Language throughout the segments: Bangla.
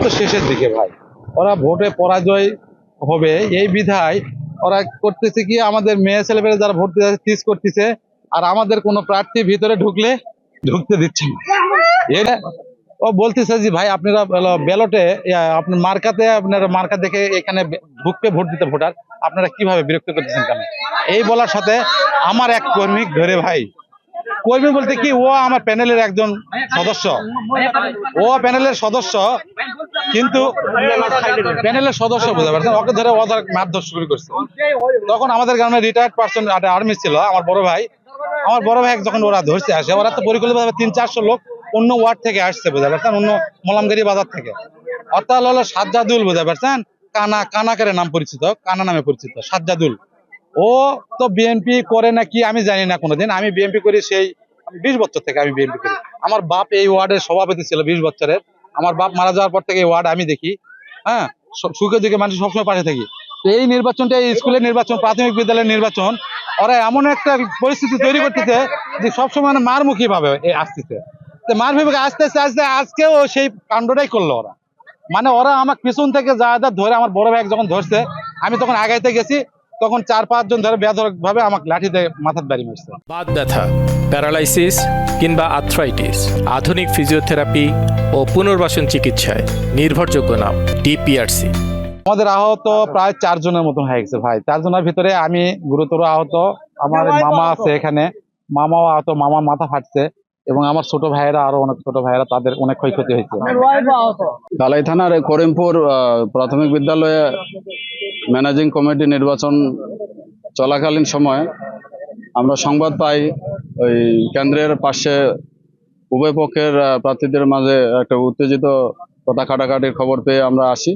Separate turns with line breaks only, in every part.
তো শেষের দিকে ভাই, ওরা ভোটে পরাজয় হবে এই বিধায় ওরা করতেছে কি, আমাদের মেয়ে ছেলেমেয়েরা যারা ভোট দিতে ফিস করতেছে, আর আমাদের কোনো প্রার্থী ভিতরে ঢুকলে ঢুকতে দিচ্ছে না। এটা ও বলতেছে যে ভাই আপনারা ব্যালটে আপনার মার্কা দেখে এখানে ঢুকবে ভোট দিতে ভোটার, আপনারা কিভাবে বিরক্ত করতেছেন কেন? এই বলার সাথে আমার এক কর্মী ধরে ভাই, কর্মী বলতে কি, ও আমার প্যানেলের একজন সদস্য, ও প্যানেলের সদস্য, কিন্তু প্যানেলের সদস্য বুঝতে পারছেন, ওকে ধরে ওদের মারধর শুরু করছে। তখন আমাদের গ্রামে রিটায়ার্ড পার্সন আর্মি ছিল আমার বড় ভাই, যখন ওরা ধরছে আসে, ওরা তো পরিকল্পিতভাবে 300-400 লোক অন্য ওয়ার্ড থেকে আসছে বুঝতে পারছেন, অন্য মোলামগাড়ি বাজার থেকে। অর্থাৎ হলো সাজ্জাদুল বুঝতে পারছেন, কানাকারে নাম পরিচিত, কানা নামে পরিচিত সাজ্জাদুল। ও তো বিএনপি করে নাকি আমি জানি না, কোনোদিন আমি বিএনপি করি সেই 20 বছর থেকে আমি বিএনপি করি। আমার বাপ এই ওয়ার্ডের সভাপতি ছিল 20 বছরের। আমার বাপ মারা যাওয়ার পর থেকে এই ওয়ার্ড আমি দেখি, হ্যাঁ, সুখে দুঃখে মানুষ সবসময় পাশে থাকি। তো এই নির্বাচনটা, এই স্কুলের নির্বাচন, প্রাথমিক বিদ্যালয়ের নির্বাচন, ওরা এমন একটা পরিস্থিতি তৈরি করতেছে যে সবসময় মারমুখী ভাবে আসতেছে, মারমুখী আস্তে আস্তে আজকেও সেই কাণ্ডটাই করলো ওরা। মানে ওরা আমার পিছন থেকে যা ধরে, আমার বড় ভাই যখন ধরছে আমি তখন আগাইতে গেছি, তখন 4-5 জন ধরে বেধড়ক ভাবে আমাকে লাঠিতে মাথার বাড়ি মারছে।
বাত ব্যথা, প্যারালাইসিস কিংবা আর্থ্রাইটিস, আধুনিক ফিজিওথেরাপি ও পুনর্বাসন চিকিৎসায় নির্ভরযোগ্য নাম ডিপিআরসি।
আমাদের আহত প্রায় 4 জনের মতন হয়ে গেছে ভাই। 4 জনের ভিতরে আমি গুরুতর আহত, আমার মামা আছে এখানে, মামাও আহত, মামা মাথা ফাটছে, এবং আমার ছোট ভাইয়েরা, আরো অনেক ছোট ভাইয়েরা, তাদের অনেক ক্ষয়ক্ষতি হয়েছে।
কালাই থানার করিমপুর প্রাথমিক বিদ্যালয়ে ম্যানেজিং কমিটি নির্বাচন চলাকালীন সময় আমরা সংবাদ পাই ওই কেন্দ্রের পাশে উভয় পক্ষের প্রার্থীদের মাঝে একটা উত্তেজিত কথা কাটাকাটির খবর পেয়ে আমরা আসি।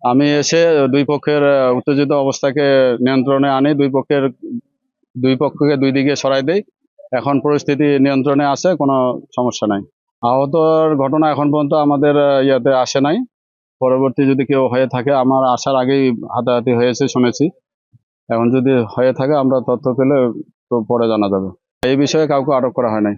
আমি এসে দুই পক্ষের উত্তেজিত অবস্থাকে নিয়ন্ত্রণে আনি, দুই পক্ষকে দুই দিকে সরাই দেই। এখন পরিস্থিতি নিয়ন্ত্রণে আছে, কোনো সমস্যা নাই। আহতর ঘটনা এখন পর্যন্ত আমাদের ইয়াতে আসে নাই। পরবর্তী যদি কেউ হয়ে থাকে, আমার আসার আগেই হাতাহাতি হয়েছে শুনেছি। এখন যদি হয়ে থাকে আমরা তথ্য পেলে তো পরে জানা যাবে। এই বিষয়ে কাউকে আটক করা হয় নাই।